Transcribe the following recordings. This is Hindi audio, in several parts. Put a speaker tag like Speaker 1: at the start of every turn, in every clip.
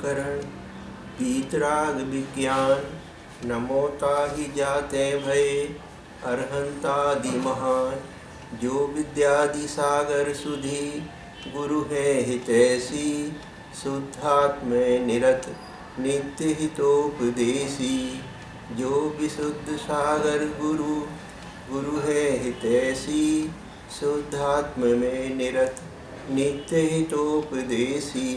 Speaker 1: करण, पीतराग विज्ञान, नमो ताहि जाते भये, अरहंतादि महान। जो विद्यादि सागर सुधी, गुरु है हितैषी, शुद्धात्म निरत नित्य हितोपदेशी। जो विशुद्ध सागर गुरु, गुरु है हितैषी, शुद्धात्म में निरत नित्य हितोपदेशी।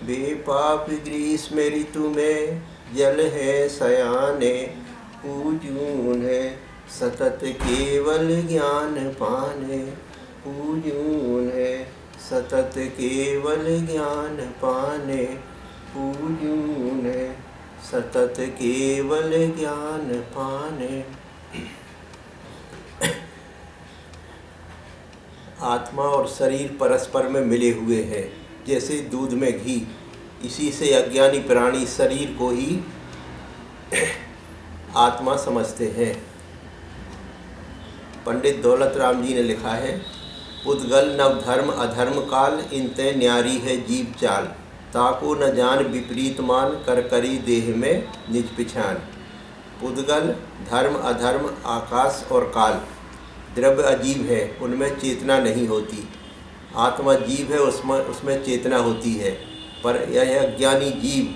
Speaker 1: वे पाप ग्रीष्म ऋतु में जल है सयाने, पूजून है सतत केवल ज्ञान पाने। पूजून है सतत केवल ज्ञान पाने, पूजून है सतत केवल ज्ञान पाने। आत्मा और शरीर परस्पर में मिले हुए हैं, जैसे दूध में घी। इसी से अज्ञानी प्राणी शरीर को ही आत्मा समझते हैं। पंडित दौलत राम जी ने लिखा है, पुद्गल नव धर्म अधर्म काल, इनते न्यारी है जीव चाल। ताको न जान विपरीत मान, कर करी देह में निज पिछान। पुद्गल धर्म अधर्म आकाश और काल, द्रव्य अजीव है, उनमें चेतना नहीं होती। आत्मा जीव है, उसमें चेतना होती है। पर यह अज्ञानी जीव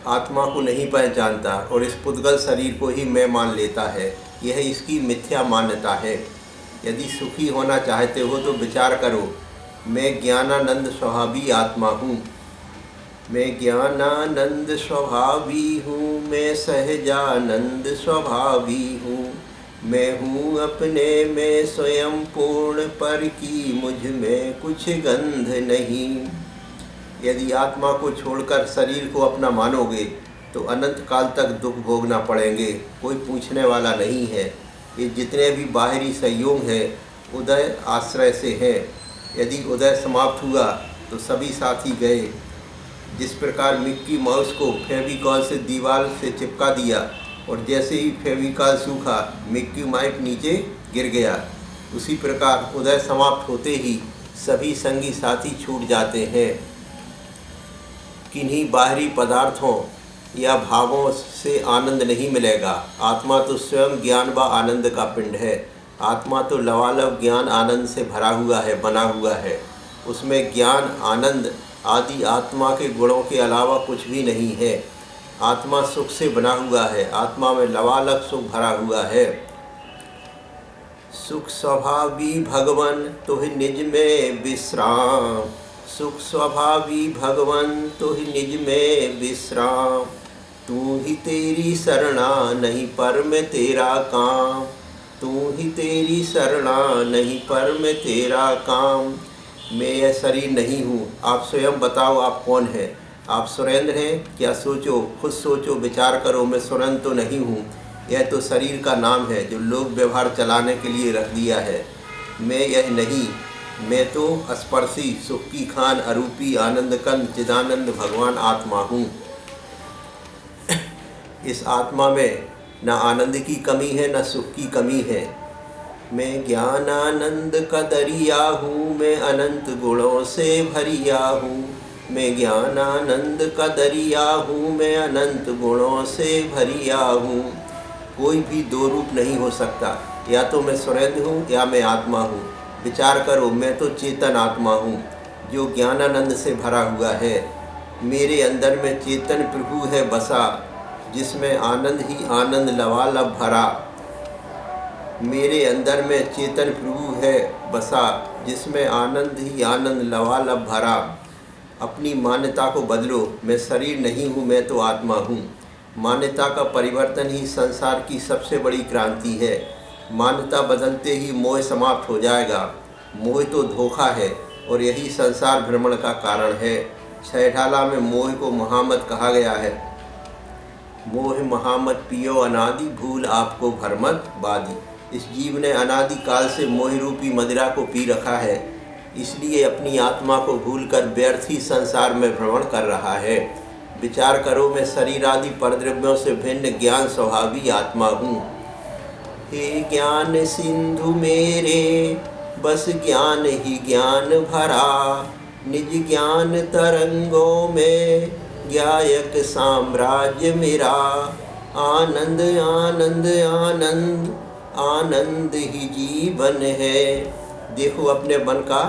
Speaker 1: आत्मा को नहीं पहचानता और इस पुद्गल शरीर को ही मैं मान लेता है। यह इसकी मिथ्या मान्यता है। यदि सुखी होना चाहते हो तो विचार करो, मैं ज्ञानानंद स्वभावी आत्मा हूँ। मैं ज्ञानानंद स्वभावी हूँ, मैं सहजानंद स्वभावी हूँ। मैं हूँ अपने में स्वयं पूर्ण, पर की मुझ में कुछ गंध नहीं। यदि आत्मा को छोड़कर शरीर को अपना मानोगे तो अनंत काल तक दुख भोगना पड़ेंगे, कोई पूछने वाला नहीं है। ये जितने भी बाहरी संयोग है उदय आश्रय से हैं। यदि उदय समाप्त हुआ तो सभी साथी गए। जिस प्रकार मिक्की माउस को फेविकॉल से दीवार से चिपका दिया और जैसे ही फेविकॉल सूखा मिक्की माउस नीचे गिर गया, उसी प्रकार उदय समाप्त होते ही सभी संगी साथी छूट जाते हैं। किन्हीं बाहरी पदार्थों या भावों से आनंद नहीं मिलेगा। आत्मा तो स्वयं ज्ञान व आनंद का पिंड है। आत्मा तो लवालब ज्ञान आनंद से भरा हुआ है, बना हुआ है। उसमें ज्ञान आनंद आदि आत्मा के गुणों के अलावा कुछ भी नहीं है। आत्मा सुख से बना हुआ है, आत्मा में लवालब सुख भरा हुआ है। सुख स्वभावी भगवन तुहि निज में विश्राम, सुख स्वभावी भगवन तुहि निज में विश्राम। तू ही तेरी शरणा नहीं पर में तेरा काम, तू ही तेरी शरणा नहीं पर में तेरा काम। मैं यह शरीर नहीं हूँ, आप स्वयं बताओ आप कौन हैं? आप सुरेंद्र हैं क्या? सोचो, खुद सोचो, विचार करो। मैं सुरेंद्र तो नहीं हूँ, यह तो शरीर का नाम है जो लोक व्यवहार चलाने के लिए रख दिया है। मैं यह नहीं, मैं तो स्पर्शी सुख की खान अरूपी आनंद कंद चिदानंद भगवान आत्मा हूँ। इस आत्मा में न आनंद की कमी है न सुख की कमी है। मैं ज्ञानानंद का दरिया हूँ, मैं अनंत गुणों से भरिया हूँ। मैं ज्ञानानंद का दरिया हूँ, मैं अनंत गुणों से भरिया हूँ। कोई भी दो रूप नहीं हो सकता, या तो मैं सुरेंद्र हूँ या मैं आत्मा हूँ। विचार करो, मैं तो चेतन आत्मा हूँ जो ज्ञानानंद से भरा हुआ है। मेरे अंदर में चेतन प्रभु है बसा, जिसमें आनंद ही आनंद लवालब भरा। मेरे अंदर में चेतन प्रभु है बसा, जिसमें आनंद ही आनंद लवालब भरा। अपनी मान्यता को बदलो, मैं शरीर नहीं हूँ, मैं तो आत्मा हूँ। मान्यता का परिवर्तन ही संसार की सबसे बड़ी क्रांति है। मान्यता बदलते ही मोह समाप्त हो जाएगा। मोह तो धोखा है और यही संसार भ्रमण का कारण है। छहढाला में मोह को महामत कहा गया है। मोह महामत पियो अनादि, भूल आपको भरमत बादी। इस जीव ने अनादि काल से मोह रूपी मदिरा को पी रखा है, इसलिए अपनी आत्मा को भूलकर व्यर्थ ही संसार में भ्रमण कर रहा है। विचार करो, मैं शरीर आदि परद्रव्यों से भिन्न ज्ञान स्वभावी आत्मा हूँ। हे ज्ञान सिंधु मेरे, बस ज्ञान ही ज्ञान भरा। निज ज्ञान तरंगों में ज्ञायक साम्राज्य मेरा। आनंद आनंद आनंद आनंद ही जीवन है। देखो, अपने मन का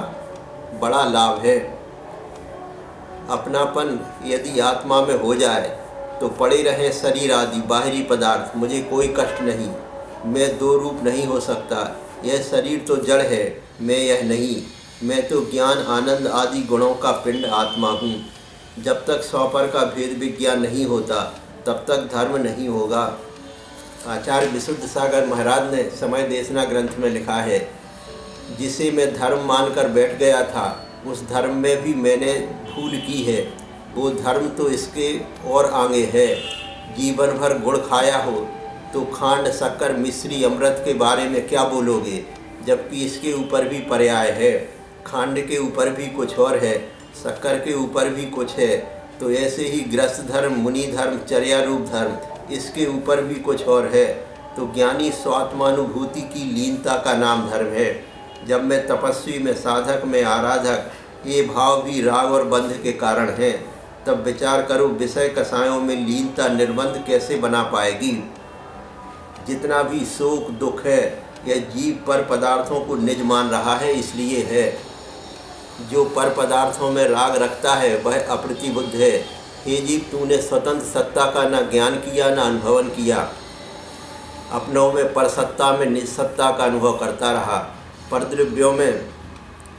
Speaker 1: बड़ा लाभ है। अपनापन यदि आत्मा में हो जाए तो पड़े रहे शरीर आदि बाहरी पदार्थ, मुझे कोई कष्ट नहीं। मैं दो रूप नहीं हो सकता। यह शरीर तो जड़ है, मैं यह नहीं। मैं तो ज्ञान आनंद आदि गुणों का पिंड आत्मा हूँ। जब तक स्वपर का भेद विज्ञान नहीं होता तब तक धर्म नहीं होगा। आचार्य विशुद्ध सागर महाराज ने समय देशना ग्रंथ में लिखा है, जिसे मैं धर्म मानकर बैठ गया था उस धर्म में भी मैंने भूल की है। वो धर्म तो इसके और आगे है। जीवन भर गुड़ खाया हो तो खांड शक्कर मिश्री अमृत के बारे में क्या बोलोगे, जबकि इसके ऊपर भी पर्याय है। खांड के ऊपर भी कुछ और है, शक्कर के ऊपर भी कुछ है। तो ऐसे ही गृहस्थ धर्म, मुनि धर्म, चर्या रूप धर्म, इसके ऊपर भी कुछ और है। तो ज्ञानी स्वात्मानुभूति की लीनता का नाम धर्म है। जब मैं तपस्वी में, साधक में, आराधक, ये भाव भी राग और बंध के कारण हैं, तब विचार करो विषय कसायों में लीनता निर्बंध कैसे बना पाएगी। जितना भी शोक दुख है यह जीव पर पदार्थों को निज मान रहा है, इसलिए है। जो पर पदार्थों में राग रखता है वह अप्रतिबुद्ध है। हे जीव, तूने स्वतंत्र सत्ता का न ज्ञान किया न अनुभवन किया। अपनों में पर सत्ता में निज सत्ता का अनुभव करता रहा। परद्रव्यों में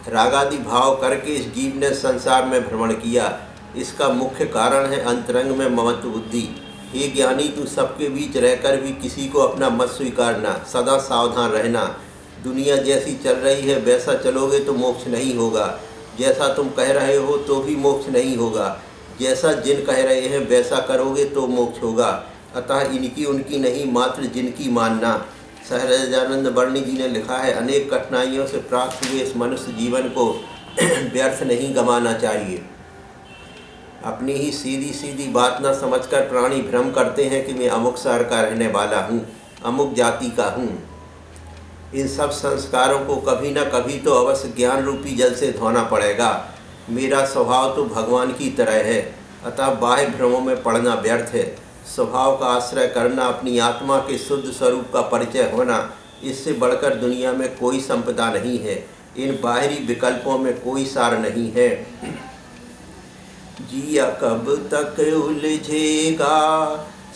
Speaker 1: रागादि भाव करके इस जीव ने संसार में भ्रमण किया। इसका मुख्य कारण है अंतरंग में ममत्व बुद्धि। हे ज्ञानी, तू सबके बीच रहकर भी किसी को अपना मत स्वीकारना, सदा सावधान रहना। दुनिया जैसी चल रही है वैसा चलोगे तो मोक्ष नहीं होगा। जैसा तुम कह रहे हो तो भी मोक्ष नहीं होगा। जैसा जिन कह रहे हैं वैसा करोगे तो मोक्ष होगा। अतः इनकी उनकी नहीं, मात्र जिनकी मानना। सहजानंद वर्णी जी ने लिखा है, अनेक कठिनाइयों से प्राप्त हुए इस मनुष्य जीवन को व्यर्थ नहीं गंवाना चाहिए। अपनी ही सीधी सीधी बात न समझकर प्राणी भ्रम करते हैं कि मैं अमुक शहर का रहने वाला हूँ, अमुक जाति का हूँ। इन सब संस्कारों को कभी न कभी तो अवश्य ज्ञान रूपी जल से धोना पड़ेगा। मेरा स्वभाव तो भगवान की तरह है, अतः बाह्य भ्रमों में पड़ना व्यर्थ है। स्वभाव का आश्रय करना, अपनी आत्मा के शुद्ध स्वरूप का परिचय होना, इससे बढ़कर दुनिया में कोई संपदा नहीं है। इन बाहरी विकल्पों में कोई सार नहीं है। जिया कब तक उलझेगा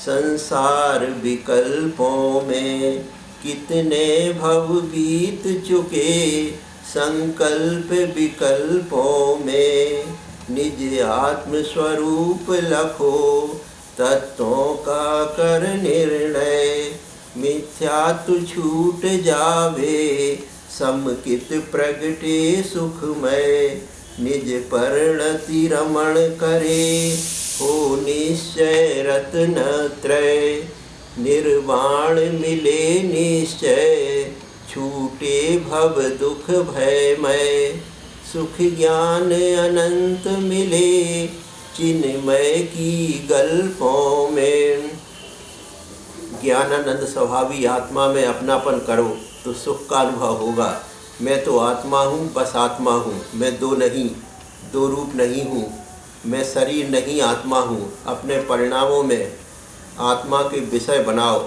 Speaker 1: संसार विकल्पों में, कितने भव बीत चुके संकल्प विकल्पों में। निज आत्म स्वरूप लखो तत्वों का कर निर्णय, मिथ्या तु छूट जावे समकित प्रगटे सुखमय। निज परिणति रमण करे हो निश्चय रत्न त्रय, निर्वाण मिले निश्चय छूटे भव दुख भयमय। सुख ज्ञान अनंत मिले चिन्मय की गल्पों में। ज्ञानानंद स्वभावी आत्मा में अपनापन करो तो सुख का अनुभव होगा। मैं तो आत्मा हूँ, बस आत्मा हूँ। मैं दो नहीं, दो रूप नहीं हूँ। मैं शरीर नहीं, आत्मा हूँ। अपने परिणामों में आत्मा के विषय बनाओ,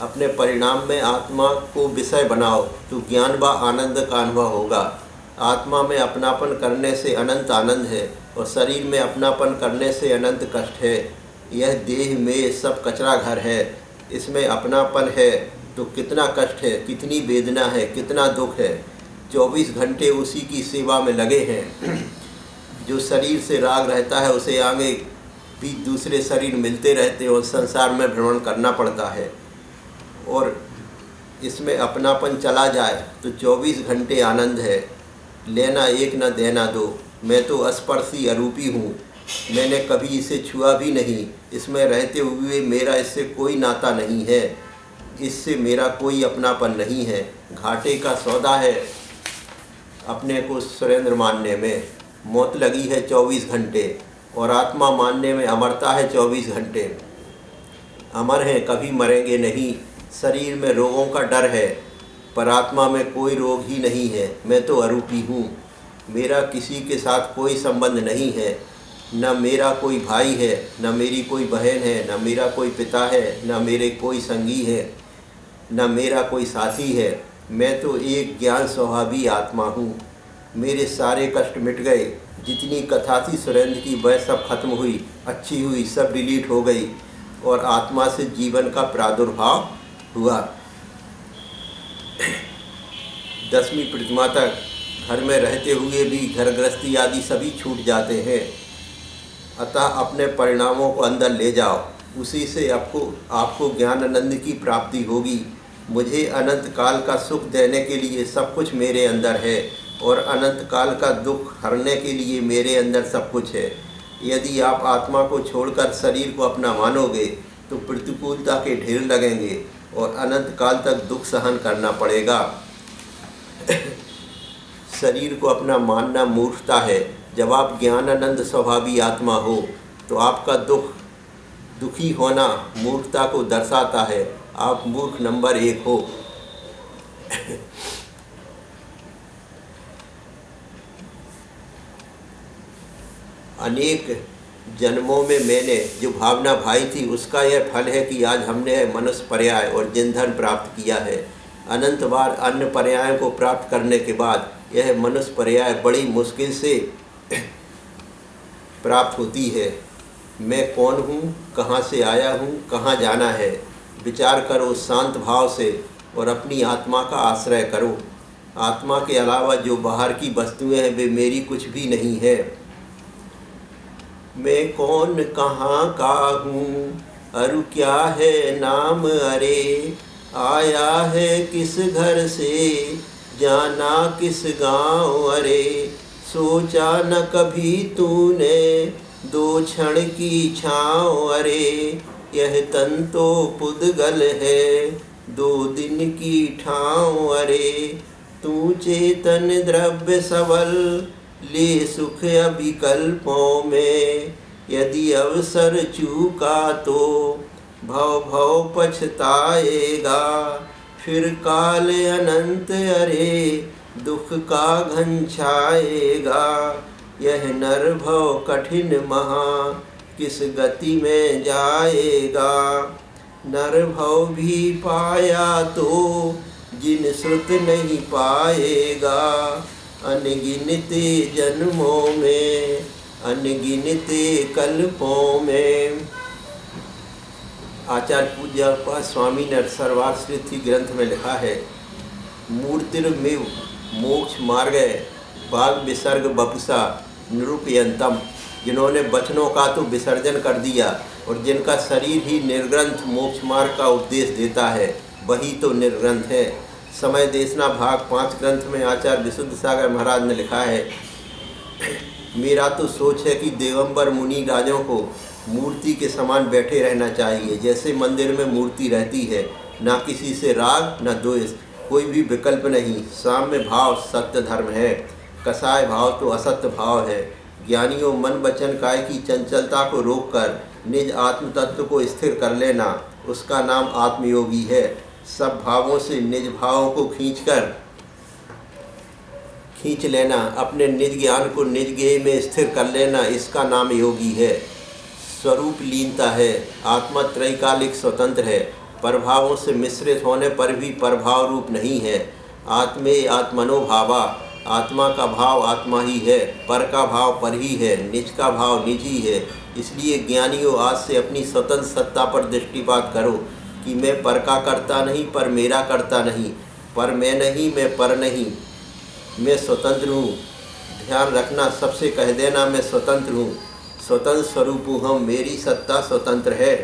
Speaker 1: अपने परिणाम में आत्मा को विषय बनाओ तो ज्ञान व आनंद का अनुभव होगा। आत्मा में अपनापन करने से अनंत आनंद है और शरीर में अपनापन करने से अनंत कष्ट है। यह देह में सब कचरा घर है, इसमें अपनापन है तो कितना कष्ट है, कितनी वेदना है, कितना दुख है। 24 घंटे उसी की सेवा में लगे हैं। जो शरीर से राग रहता है उसे आगे भी दूसरे शरीर मिलते रहते हैं और संसार में भ्रमण करना पड़ता है। और इसमें अपनापन चला जाए तो 24 घंटे आनंद है। लेना एक न देना दो। मैं तो अस्पर्शी अरूपी हूँ, मैंने कभी इसे छुआ भी नहीं। इसमें रहते हुए मेरा इससे कोई नाता नहीं है, इससे मेरा कोई अपनापन नहीं है। घाटे का सौदा है अपने को सुरेंद्र मानने में। मौत लगी है 24 घंटे और आत्मा मानने में अमरता है 24 घंटे। अमर हैं, कभी मरेंगे नहीं। शरीर में रोगों का डर है पर आत्मा में कोई रोग ही नहीं है। मैं तो अरूपी हूँ, मेरा किसी के साथ कोई संबंध नहीं है, न मेरा कोई भाई है, न मेरी कोई बहन है, न मेरा कोई पिता है, न मेरे कोई संगी है, न मेरा कोई साथी है। मैं तो एक ज्ञान स्वभावी आत्मा हूँ। मेरे सारे कष्ट मिट गए। जितनी कथा थी सुरेंद्र की वह सब खत्म हुई, अच्छी हुई, सब डिलीट हो गई और आत्मा से जीवन का प्रादुर्भाव हुआ। 10वीं प्रतिमा तक घर में रहते हुए भी घर गृहस्थी आदि सभी छूट जाते हैं। अतः अपने परिणामों को अंदर ले जाओ, उसी से आपको ज्ञानानंद की प्राप्ति होगी। मुझे अनंत काल का सुख देने के लिए सब कुछ मेरे अंदर है और अनंत काल का दुख हरने के लिए मेरे अंदर सब कुछ है। यदि आप आत्मा को छोड़कर शरीर को अपना मानोगे तो प्रतिकूलता के ढेर लगेंगे और अनंत काल तक दुख सहन करना पड़ेगा। शरीर को अपना मानना मूर्खता है। जब आप ज्ञानानंद स्वभावी आत्मा हो तो आपका दुखी होना मूर्खता को दर्शाता है। आप मूर्ख नंबर 1 हो। अनेक जन्मों में मैंने जो भावना भाई थी उसका यह फल है कि आज हमने मनुष्य पर्याय और जिनधन प्राप्त किया है। अनंत बार अन्य पर्यायों को प्राप्त करने के बाद यह मनुष्य पर्याय बड़ी मुश्किल से प्राप्त होती है। मैं कौन हूँ, कहाँ से आया हूँ, कहाँ जाना है, विचार करो शांत भाव से और अपनी आत्मा का आश्रय करो। आत्मा के अलावा जो बाहर की वस्तुएं हैं वे मेरी कुछ भी नहीं है। मैं कौन कहाँ का हूँ, अरु क्या है नाम, अरे आया है किस घर से, जाना किस गाँव, अरे सोचा न कभी तूने दो क्षण की छाँव, अरे यह तन तो पुद्गल है 2 दिन की ठाँव, अरे तू चेतन द्रव्य सबल ले सुख अविकल्पों में, यदि अवसर चूका तो भव भव पछताएगा, फिर काल अनंत अरे दुख का घन छाएगा, यह नर भव कठिन महा किस गति में जाएगा, नर भव भी पाया तो जिन श्रुत नहीं पाएगा, अनगिनते जन्मों में अनगिनते कल्पों में। आचार्य पूज्यपाद स्वामी ने सर्वाश्रित ग्रंथ में लिखा है, मूर्तिर्मिव मोक्ष मार्गे भाग विसर्ग बपुसा निरूपयंतम। जिन्होंने वचनों का तो विसर्जन कर दिया और जिनका शरीर ही निर्ग्रंथ मोक्ष मार्ग का उपदेश देता है वही तो निर्ग्रंथ है। समय देशना भाग 5 ग्रंथ में आचार्य विशुद्ध सागर महाराज ने लिखा है, मेरा तो सोच है कि देवंबर मुनि राजों को मूर्ति के समान बैठे रहना चाहिए, जैसे मंदिर में मूर्ति रहती है, ना किसी से राग न द्वेष, कोई भी विकल्प नहीं। साम्य भाव सत्य धर्म है, कसाय भाव तो असत्य भाव है। ज्ञानियों मन वचन काय की चंचलता को रोककर निज आत्म तत्व को स्थिर कर लेना, उसका नाम आत्मयोगी है। सब भावों से निज भावों को खींच लेना, अपने निज ज्ञान को निज ज्ञेय में स्थिर कर लेना, इसका नाम योगी है। स्वरूप लीनता है, आत्मा त्रैकालिक स्वतंत्र है, प्रभावों से मिश्रित होने पर भी प्रभाव रूप नहीं है। आत्मे आत्मनो भावा, आत्मा का भाव आत्मा ही है, पर का भाव पर ही है, निज का भाव निज ही है। इसलिए ज्ञानियों आज से अपनी स्वतंत्र सत्ता पर दृष्टिपात करो कि मैं पर का करता नहीं, पर मेरा करता नहीं, पर मैं नहीं, मैं पर नहीं, मैं स्वतंत्र हूँ। ध्यान रखना, सबसे कह देना मैं स्वतंत्र हूँ, स्वतंत्र स्वरूप हूँ हम, मेरी सत्ता स्वतंत्र है।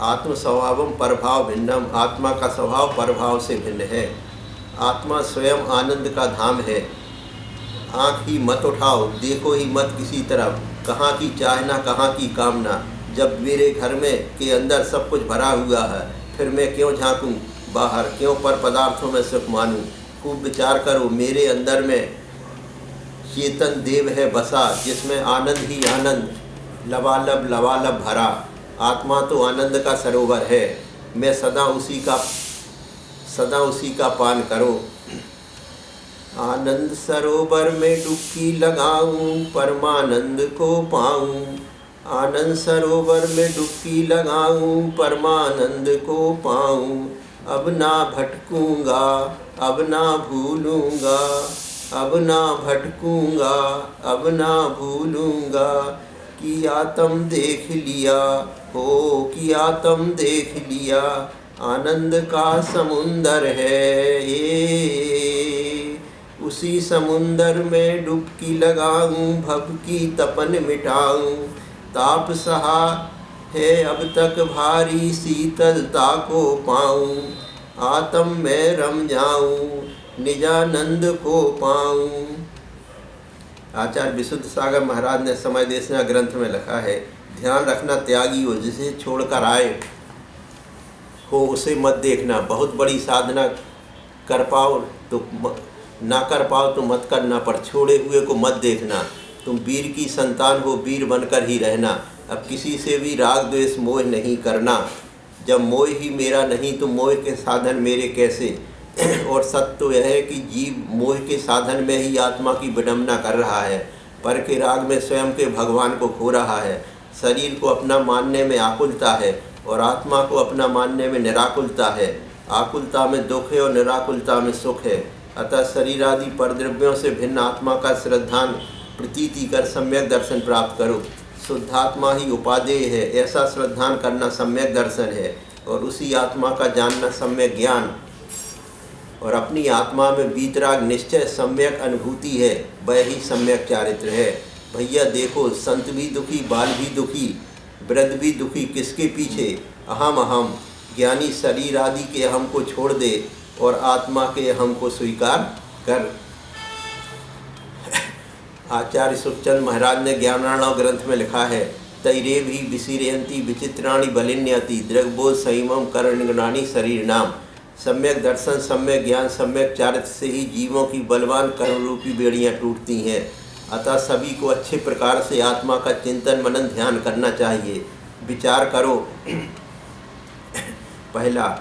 Speaker 1: आत्म स्वभावम परभाव भिन्नम, आत्मा का स्वभाव परभाव से भिन्न है। आत्मा स्वयं आनंद का धाम है। आँख ही मत उठाओ, देखो ही मत किसी तरफ, कहाँ की चाहना कहाँ की कामना। जब मेरे घर में के अंदर सब कुछ भरा हुआ है, फिर मैं क्यों झांकूं बाहर, क्यों पर पदार्थों में सुख मानूं। खूब विचार करो, मेरे अंदर में चेतन देव है बसा, जिसमें आनंद ही आनंद लबालब लबालब भरा। आत्मा तो आनंद का सरोवर है, मैं सदा उसी का पान करो। आनंद सरोवर में डुबकी लगाऊं, परमानंद को पाऊं। आनंद सरोवर में डुबकी लगाऊं, परमानंद को पाऊं। अब ना भटकूंगा, अब ना भूलूंगा, अब ना भटकूंगा, अब ना भूलूंगा। कि आत्म देख लिया हो, कि आत्म देख लिया, आनंद का समुंदर है ये। उसी समुंदर में डुबकी लगाऊं, भव की तपन मिटाऊं। ताप सहा है अब तक भारी, शीतलता को पाऊं। आत्म में रम जाऊं, निजानंद को पाऊं। आचार्य विशुद्ध सागर महाराज ने समय देशना ग्रंथ में लिखा है, ध्यान रखना त्यागी हो, जिसे छोड़कर आए हो उसे मत देखना। बहुत बड़ी साधना कर पाओ तो ना कर पाओ तो मत करना, पर छोड़े हुए को मत देखना। तुम वीर की संतान हो, वीर बनकर ही रहना। अब किसी से भी राग द्वेष मोह नहीं करना। जब मोह ही मेरा नहीं तो मोह के साधन मेरे कैसे। और सत्य तो यह है कि जीव मोह के साधन में ही आत्मा की विडंबना कर रहा है, पर के राग में स्वयं के भगवान को खो रहा है। शरीर को अपना मानने में आकुलता है और आत्मा को अपना मानने में निराकुलता है। आकुलता में दुख है और निराकुलता में सुख है। अतः शरीर आदि परद्रव्यों से भिन्न आत्मा का श्रद्धान प्रतीति कर सम्यक दर्शन प्राप्त करो। शुद्धात्मा ही उपादेय है, ऐसा श्रद्धान करना सम्यक दर्शन है। और उसी आत्मा का जानना सम्यक ज्ञान, और अपनी आत्मा में वीतराग निश्चय सम्यक अनुभूति है, वह ही सम्यक चारित्र है। भैया देखो, संत भी दुखी, बाल भी दुखी, वृद्ध भी दुखी, किसके पीछे? अहम अहम। ज्ञानी शरीर आदि के अहम को छोड़ दे और आत्मा के अहम को स्वीकार कर। आचार्य सुखचंद महाराज ने ज्ञानार्णव ग्रंथ में लिखा है, तैरे भी विसिरयंती विचित्राणि बलिन्यति, दृग्बोध संयमम करणगणानि शरीर नाम। सम्यक दर्शन, सम्यक ज्ञान, सम्यक चारित्र से ही जीवों की बलवान कर्म रूपी बेड़ियाँ टूटती हैं। अतः सभी को अच्छे प्रकार से आत्मा का चिंतन मनन ध्यान करना चाहिए। विचार करो। पहला,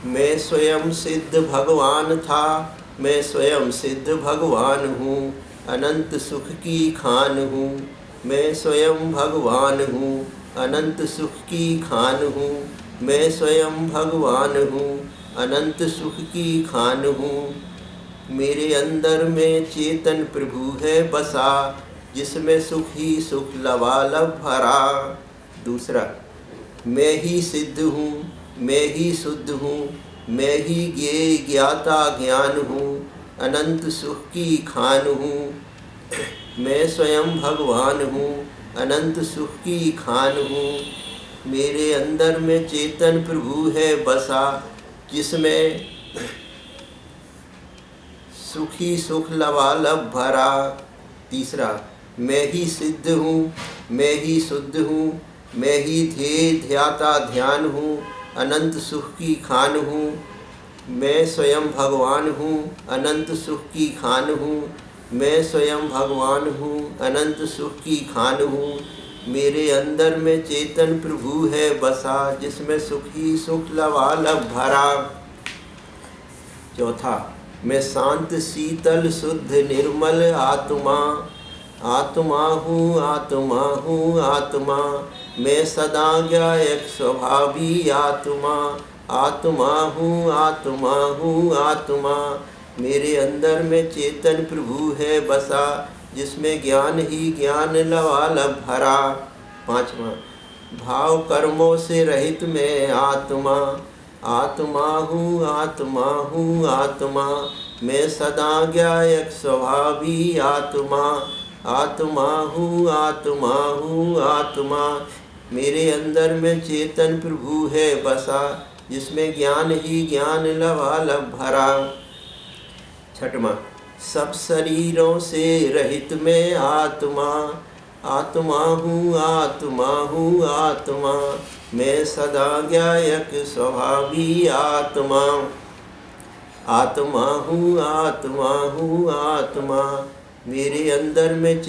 Speaker 1: मैं स्वयं सिद्ध भगवान था, मैं स्वयं सिद्ध भगवान हूँ, अनंत सुख की खान हूँ। मैं स्वयं भगवान हूँ, अनंत सुख की खान हूँ। मैं स्वयं भगवान हूँ, अनंत सुख की खान हूँ। मेरे अंदर में चेतन प्रभु है बसा, जिसमें सुख ही सुख लबालब भरा। दूसरा, मैं ही सिद्ध हूँ, मैं ही शुद्ध हूँ, मैं ही ज्ञाता ज्ञान हूँ, अनंत सुख की खान हूँ। मैं स्वयं भगवान हूँ, अनंत सुख की खान हूँ। मेरे अंदर में चेतन प्रभु है बसा, जिसमें सुखी सुख लबालब भरा। तीसरा, मैं ही सिद्ध हूँ, मैं ही शुद्ध हूँ, मैं ही ध्येय ध्याता ध्यान हूँ, अनंत सुख की खान हूँ। मैं स्वयं भगवान हूँ, अनंत सुख की खान हूँ। मैं स्वयं भगवान हूँ, अनंत सुख की खान हूँ। मेरे अंदर में चेतन प्रभु है बसा, जिसमें सुख ही सुख लबालब भरा। चौथा, मैं शांत शीतल शुद्ध निर्मल आत्मा, आत्मा हूँ, आत्मा हूँ, आत्मा। मैं सदा ज्ञायक स्वभावी आत्मा, आत्मा हूँ, आत्मा हूँ, आत्मा। मेरे अंदर में चेतन प्रभु है बसा, जिसमें ज्ञान ही ज्ञान लबालब भरा। पांचवा, भाव कर्मों से रहित मैं आत्मा, आत्मा हूँ, आत्मा हूँ, आत्मा। मैं सदा ज्ञायक स्वभावी आत्मा, आत्मा हूँ, आत्मा हूँ, आत्मा। मेरे अंदर में चेतन प्रभु है बसा, जिसमें ज्ञान ही ज्ञान लबालब भरा। छठवां, सब शरीरों से रहित मैं आत्मा, आत्मा हूँ, आत्मा हूँ, आत्मा। मैं सदा ज्ञायक स्वभावी आत्मा, आत्मा हूँ, आत्मा हूँ, आत्मा। मेरे अंदर में